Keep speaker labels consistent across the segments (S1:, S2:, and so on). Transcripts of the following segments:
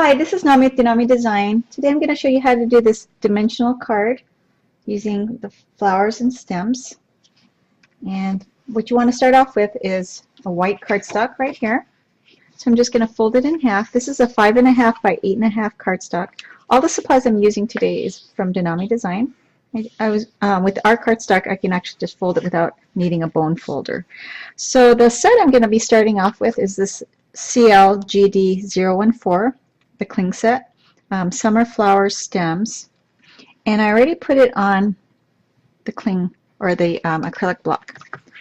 S1: Hi, this is Nami with DeNami Design. Today I'm going to show you how to do this dimensional card using the flowers and stems. And what you want to start off with is a white cardstock right here. So I'm just going to fold it in half. This is a 5.5 by 8.5 cardstock. All the supplies I'm using today is from DeNami Design. With our cardstock, I can actually just fold it without needing a bone folder. So the set I'm going to be starting off with is this CLGD014. The cling set, summer flowers stems, and I already put it on the cling or the acrylic block.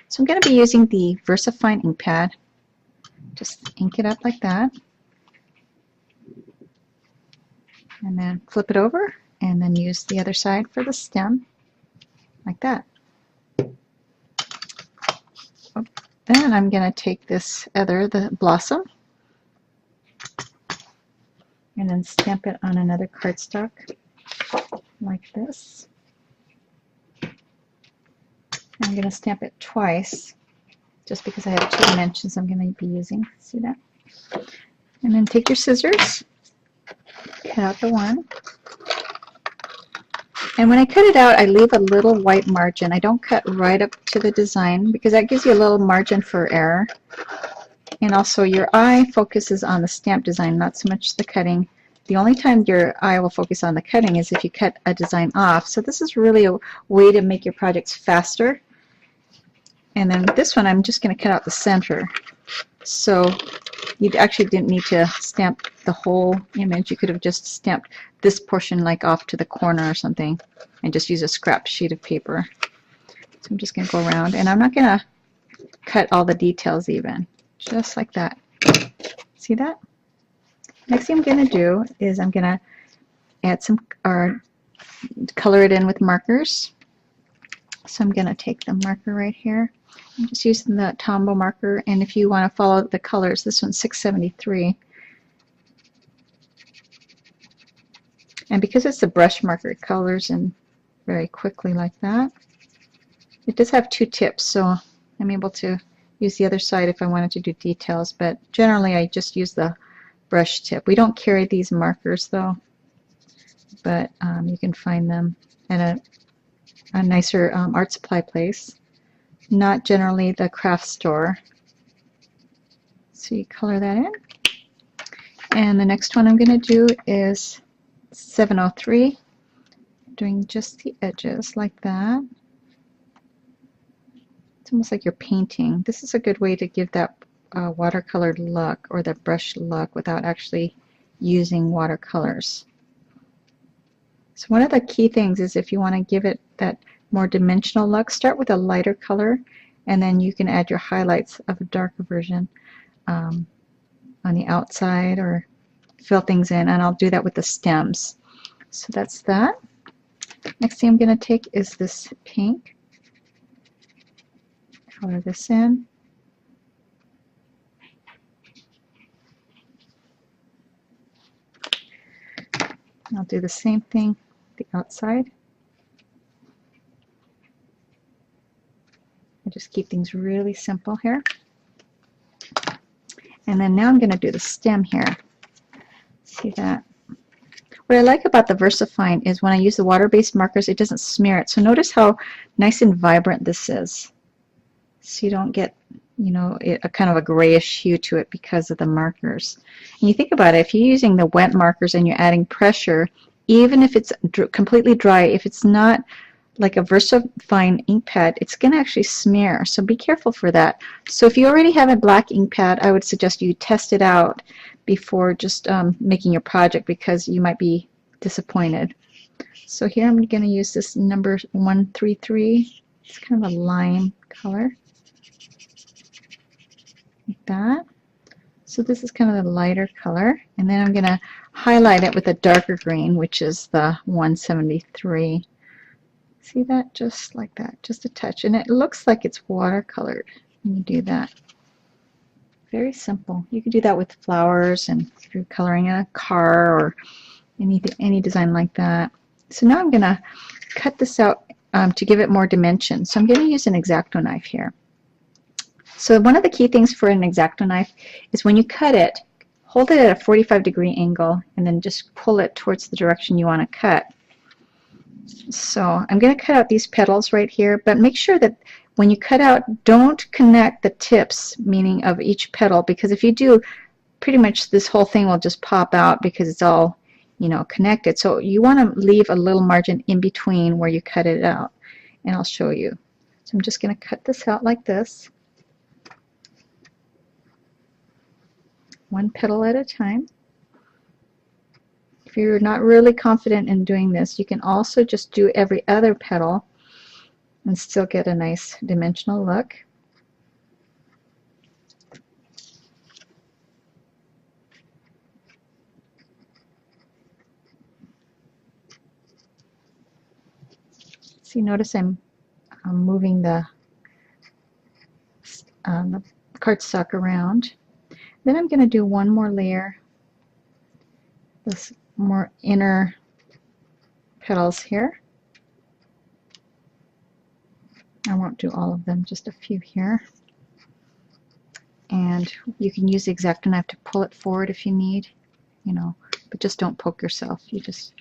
S1: So I'm going to be using the VersaFine ink pad. Just ink it up like that, and then flip it over, and then use the other side for the stem, like that. Then I'm going to take this the blossom, and then stamp it on another cardstock like this. I'm going to stamp it twice just because I have 2 dimensions I'm going to be using. See that? And then take your scissors, cut out the one. And when I cut it out, I leave a little white margin. I don't cut right up to the design because that gives you a little margin for error. And also your eye focuses on the stamp design, not so much the cutting. The only time your eye will focus on the cutting is if you cut a design off. So this is really a way to make your projects faster. And then with this one, I'm just going to cut out the center. So you actually didn't need to stamp the whole image. You could have just stamped this portion like off to the corner or something and just use a scrap sheet of paper. So I'm just going to go around, and I'm not going to cut all the details even. Just like that. See that? Next thing I'm going to do is I'm going to add some, or color it in with markers. So I'm going to take the marker right here. I'm just using the Tombow marker, and if you want to follow the colors, this one's 673. And because it's a brush marker, it colors in very quickly like that. It does have 2 tips, so I'm able to use the other side if I wanted to do details, but generally I just use the brush tip. We don't carry these markers though, but you can find them at a nicer art supply place, not generally the craft store. So you color that in. And the next one I'm going to do is 703, doing just the edges like that. It's almost like you're painting. This is a good way to give that watercolored look or the brush look without actually using watercolors. So one of the key things is if you want to give it that more dimensional look, start with a lighter color, and then you can add your highlights of a darker version on the outside or fill things in, and I'll do that with the stems. So that's that. Next thing I'm going to take is this pink. Color this in. I'll do the same thing the outside. I just keep things really simple here. And then now I'm going to do the stem here. See that? What I like about the VersaFine is when I use the water-based markers, it doesn't smear it. So notice how nice and vibrant this is. So you don't get, you know, a kind of a grayish hue to it because of the markers. And you think about it, if you're using the wet markers and you're adding pressure, even if it's completely dry, if it's not like a VersaFine ink pad, it's going to actually smear. So be careful for that. So if you already have a black ink pad, I would suggest you test it out before just making your project, because you might be disappointed. So here I'm going to use this number 133. It's kind of a lime color. Like that. So this is kind of a lighter color, and then I'm going to highlight it with a darker green, which is the 173. See that? Just like that, just a touch, and it looks like it's watercolored when you do that. Very simple. You could do that with flowers, and if you're coloring a car or any design like that. So now I'm going to cut this out to give it more dimension. So I'm going to use an X-Acto knife here. So one of the key things for an X-Acto knife is when you cut it, hold it at a 45-degree angle and then just pull it towards the direction you want to cut. So I'm going to cut out these petals right here, but make sure that when you cut out, don't connect the tips, meaning of each petal, because if you do, pretty much this whole thing will just pop out because it's all, you know, connected. So you want to leave a little margin in between where you cut it out, and I'll show you. So I'm just going to cut this out like this, one petal at a time. If you're not really confident in doing this, you can also just do every other petal and still get a nice dimensional look. See, notice I'm moving the cardstock around. Then I'm going to do one more layer, this more inner petals here. I won't do all of them, just a few here. And you can use the X-Acto knife to pull it forward if you need, you know, but just don't poke yourself. You just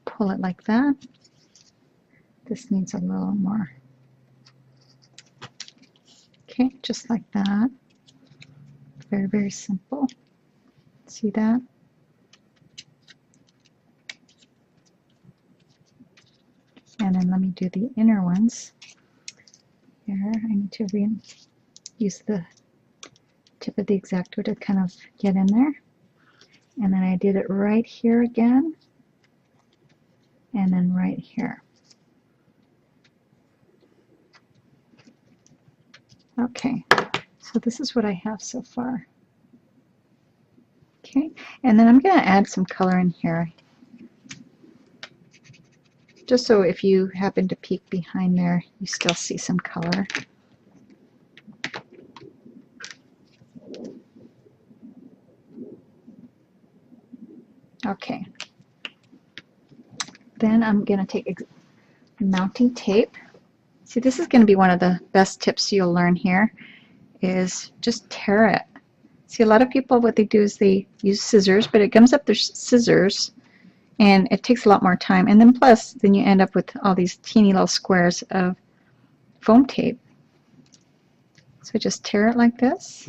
S1: pull it like that. This needs a little more. Okay, just like that. Very, very simple. See that? And then let me do the inner ones. Here, I need to use the tip of the X-Acto to kind of get in there. And then I did it right here again. And then right here. Okay, so this is what I have so far. Okay, and then I'm going to add some color in here. Just so if you happen to peek behind there, you still see some color. Okay. Then I'm going to take mounting tape. See, this is going to be one of the best tips you'll learn here, is just tear it. See, a lot of people, what they do is they use scissors, but it gums up their scissors, and it takes a lot more time. And then plus, then you end up with all these teeny little squares of foam tape. So just tear it like this,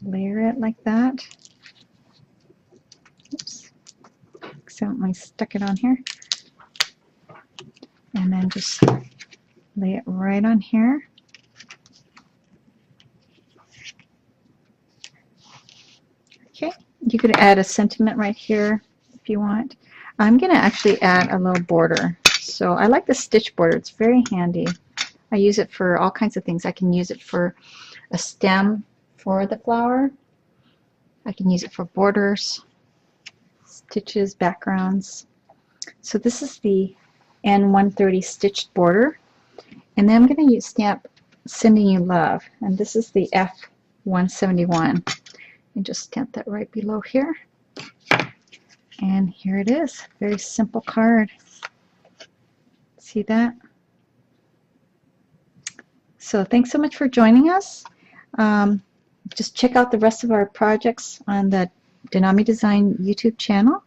S1: layer it like that. Oops, accidentally stuck it on here. And then just lay it right on here. Okay, you could add a sentiment right here if you want. I'm going to actually add a little border. So I like the stitch border. It's very handy. I use it for all kinds of things. I can use it for a stem for the flower. I can use it for borders, stitches, backgrounds. So this is the N130 stitched border. And then I'm going to use stamp Sending You Love. And this is the F171. And just stamp that right below here. And here it is. Very simple card. See that? So thanks so much for joining us. Just check out the rest of our projects on the DeNami Design YouTube channel.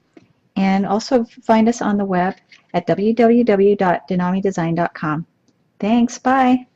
S1: And also find us on the web at www.denamidesign.com. Thanks. Bye.